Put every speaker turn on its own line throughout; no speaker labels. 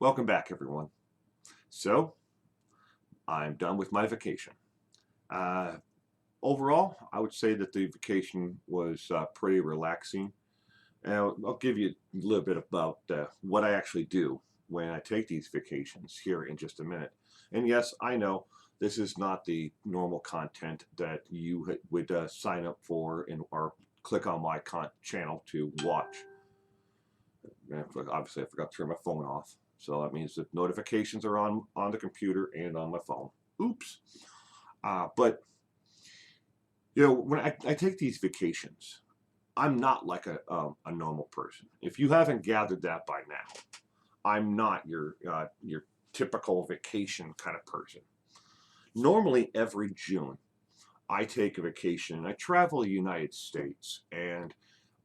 Welcome back, everyone. So, I'm done with my vacation. Uh, Overall, I would say that the vacation was pretty relaxing. And I'll give you a little bit about what I actually do when I take these vacations here in just a minute. And yes, I know this is not the normal content that you would sign up for or click on my channel to watch. And obviously, I forgot to turn my phone off. So that means that notifications are on the computer and on my phone. Oops. But when I take these vacations, I'm not like a normal person. If you haven't gathered that by now, I'm not your typical vacation kind of person. Normally, every June, I take a vacation and I travel the United States, and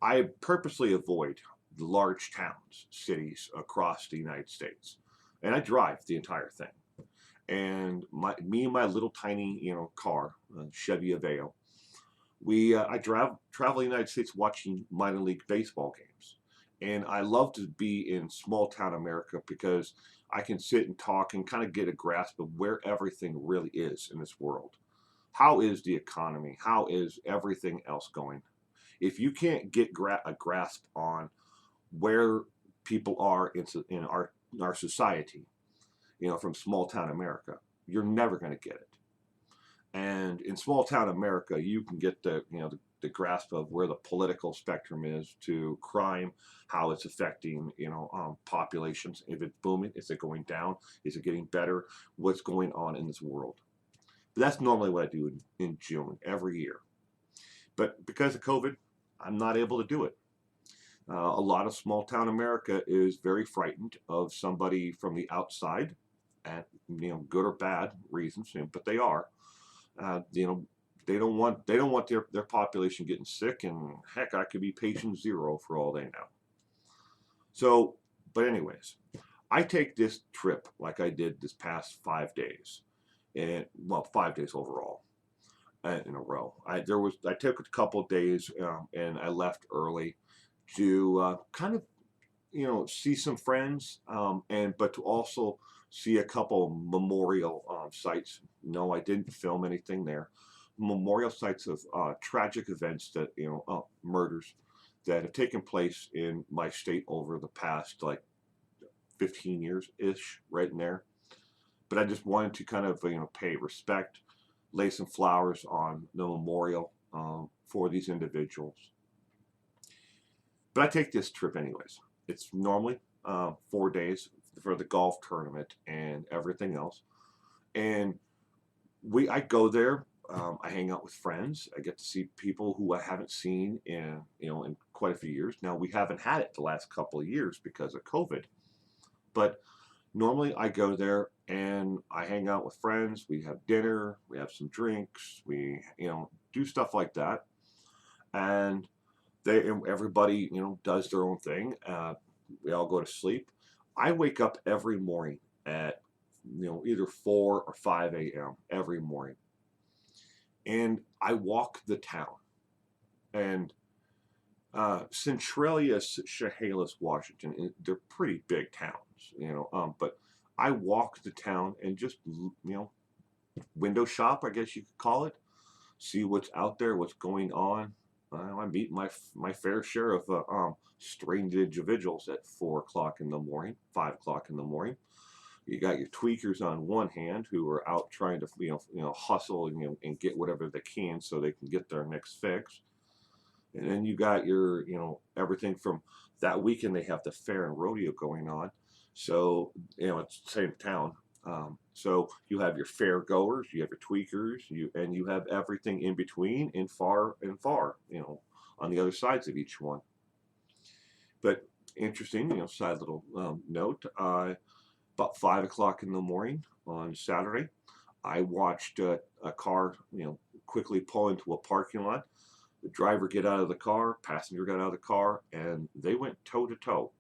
I purposely avoid the large towns, cities across the United States, and I drive the entire thing. And me and my little tiny car, Chevy Aveo, I travel the United States watching minor league baseball games, and I love to be in small town America because I can sit and talk and kind of get a grasp of where everything really is in this world. How is the economy? How is everything else going? If you can't get a grasp on where people are in our society, from small town America, you're never going to get it. And in small town America, you can get the grasp of where the political spectrum is to crime, how it's affecting populations. If it's booming, is it going down? Is it getting better? What's going on in this world? But that's normally what I do in June every year. But because of COVID, I'm not able to do it. A lot of small town America is very frightened of somebody from the outside, and good or bad reasons, but they are. Uh, you know, they don't want their population getting sick, and heck, I could be patient zero for all they know. So, but anyways, I take this trip like I did this past 5 days, and well, 5 days overall in a row. I took a couple of days and I left early to kind of see some friends, and but to also see a couple memorial sites. No, I didn't film anything there. Memorial sites of tragic events that murders that have taken place in my state over the past like 15 years ish, right in there. But I just wanted to kind of pay respect, lay some flowers on the memorial for these individuals. But I take this trip anyways. It's normally 4 days for the golf tournament and everything else. And I go there. I hang out with friends. I get to see people who I haven't seen in quite a few years. Now we haven't had it the last couple of years because of COVID. But normally I go there and I hang out with friends. We have dinner. We have some drinks. We do stuff like that. And everybody does their own thing. We all go to sleep. I wake up every morning at either 4 or 5 a.m. every morning, and I walk the town. And Centralia, Chehalis, Washington, they're pretty big towns, but I walk the town and just window shop, I guess you could call it, see what's out there, what's going on. I meet my fair share of strange individuals at 4 o'clock in the morning, 5 o'clock in the morning. You got your tweakers on one hand who are out trying to hustle and get whatever they can so they can get their next fix. And then you got your everything from that weekend. They have the fair and rodeo going on, so it's the same town. So you have your fair goers, you have your tweakers, you have everything in between and far, on the other sides of each one. But interesting, side little note. About 5 o'clock in the morning on Saturday, I watched a car, quickly pull into a parking lot. The driver get out of the car, passenger got out of the car, and they went toe to toe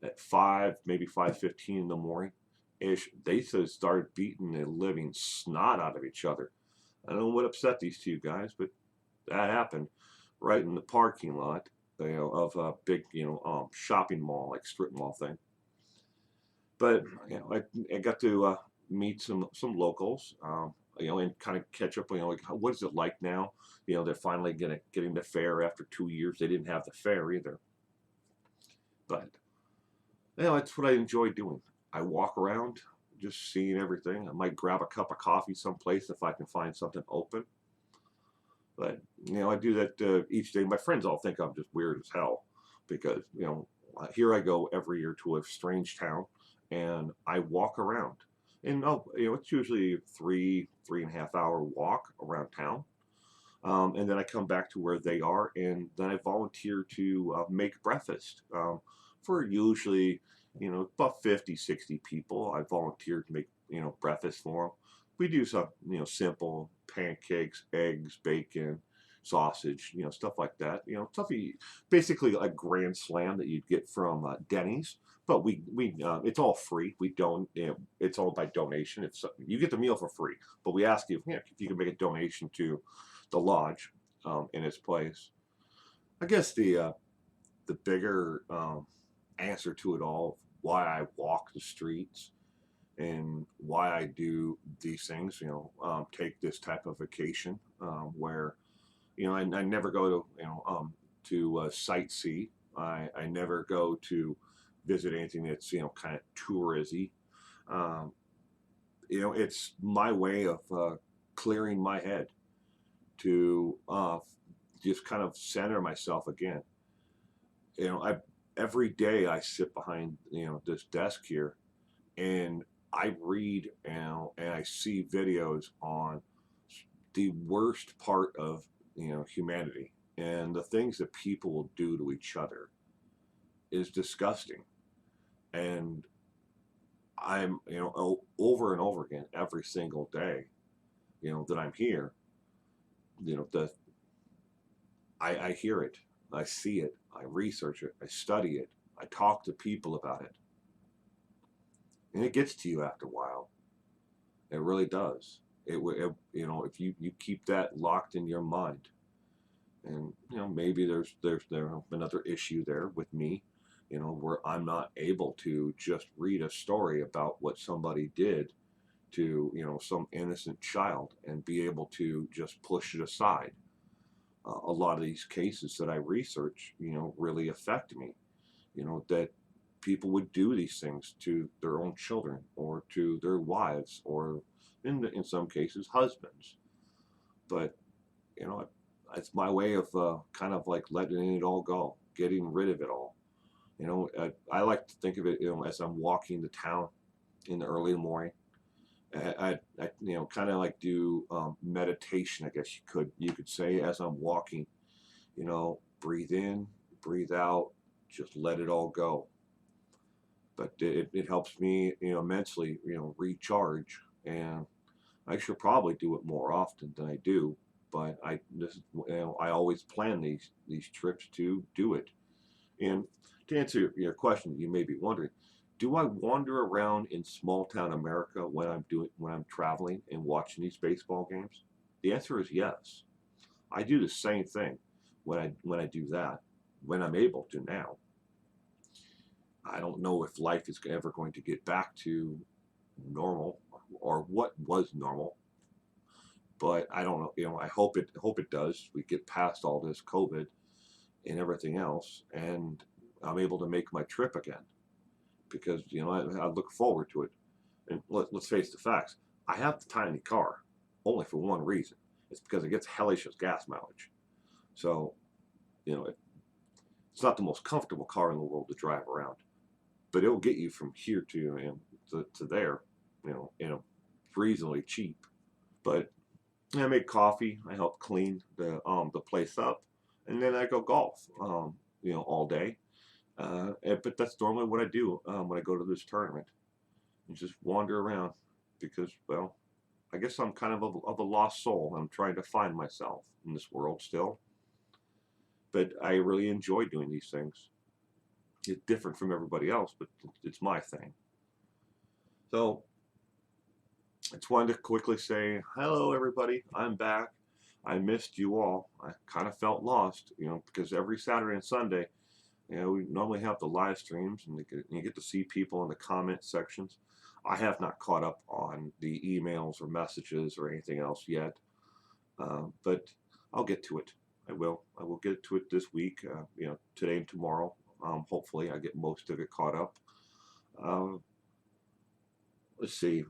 at 5, maybe 5:15 in the morning ish. They started beating the living snot out of each other. I don't know what upset these two guys, but that happened right in the parking lot, of a big, shopping mall, like strip mall thing. But I got to meet some locals, and kind of catch up. Like what is it like now? They're finally getting the fair after 2 years. They didn't have the fair either, but that's what I enjoy doing. I walk around, just seeing everything. I might grab a cup of coffee someplace if I can find something open. But I do that each day. My friends all think I'm just weird as hell because here I go every year to a strange town, and I walk around. And it's usually a 3.5 hour walk around town. And then I come back to where they are, and then I volunteer to make breakfast for usually, about 50, 60 people. I volunteer to make, breakfast for them. We do some, simple pancakes, eggs, bacon, sausage, stuff like that. Stuff basically a grand slam that you'd get from Denny's. But it's all free. We don't, it's all by donation. It's you get the meal for free, but we ask you, if you can make a donation to the lodge in its place. I guess the bigger answer to it all, why I walk the streets and why I do these things, take this type of vacation where I never go to sightsee. I never go to visit anything that's kind of touristy. Um, it's my way of clearing my head to just kind of center myself again. I every day I sit behind this desk here, and I read and I see videos on the worst part of humanity, and the things that people will do to each other is disgusting. And I'm over and over again every single day that I'm here, the I hear it, I see it, I research it, I study it, I talk to people about it, and it gets to you after a while. It really does. If you keep that locked in your mind, and maybe there another issue there with me, where I'm not able to just read a story about what somebody did to some innocent child and be able to just push it aside. A lot of these cases that I research, really affect me. That people would do these things to their own children or to their wives or in some cases husbands. But you know, it's my way of kind of like letting it all go, getting rid of it all. I like to think of it, as I'm walking the town in the early morning. I kind of like do meditation, I guess you could say, as I'm walking. Breathe in, breathe out, just let it all go. But it helps me, immensely, recharge. And I should probably do it more often than I do. But I always plan these trips to do it. And to answer your question, you may be wondering, do I wander around in small town America when I'm traveling and watching these baseball games? The answer is yes. I do the same thing when I do that, when I'm able to now. I don't know if life is ever going to get back to normal or what was normal, but I don't know. I hope it does. We get past all this COVID and everything else, and I'm able to make my trip again because I look forward to it. And let's face the facts. I have the tiny car only for one reason. It's because it gets hellish as gas mileage. So it's not the most comfortable car in the world to drive around, but it'll get you from here to there, reasonably cheap. But I make coffee. I help clean the place up, and then I go golf. All day. But that's normally what I do when I go to this tournament. And just wander around because, well, I guess I'm kind of a lost soul. I'm trying to find myself in this world still. But I really enjoy doing these things. It's different from everybody else, but it's my thing. So I just wanted to quickly say hello, everybody. I'm back. I missed you all. I kind of felt lost, because every Saturday and Sunday You know, we normally have the live streams, and you get to see people in the comment sections. I have not caught up on the emails or messages or anything else yet, but I'll get to it. I will. I will get to it this week. You know, today and tomorrow. Hopefully, I get most of it caught up. Uh, let's see.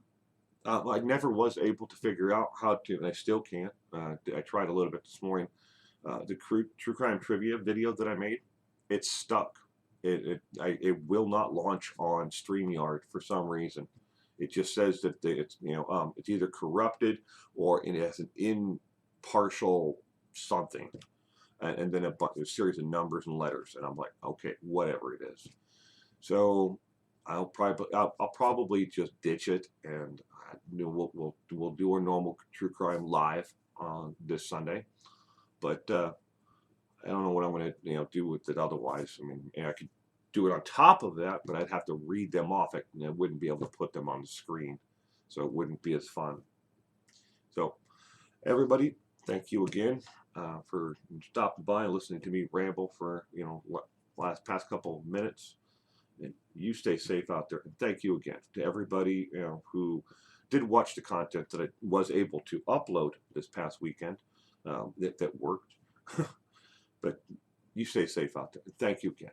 I never was able to figure out how to, and I still can't. I tried a little bit this morning. The true crime trivia video that I made, it's stuck. It will not launch on StreamYard for some reason. It just says that it's it's either corrupted or it has an impartial something, and then a series of numbers and letters, and I'm like, okay, whatever it is. So I'll probably just ditch it, and we'll do our normal true crime live on this Sunday. But I don't know what I'm going to do with it otherwise. I mean, I could do it on top of that, but I'd have to read them off. I wouldn't be able to put them on the screen, so it wouldn't be as fun. So everybody, thank you again for stopping by and listening to me ramble for past couple of minutes. And you stay safe out there. And thank you again to everybody who did watch the content that I was able to upload this past weekend. That worked. But you stay safe out there. Thank you again.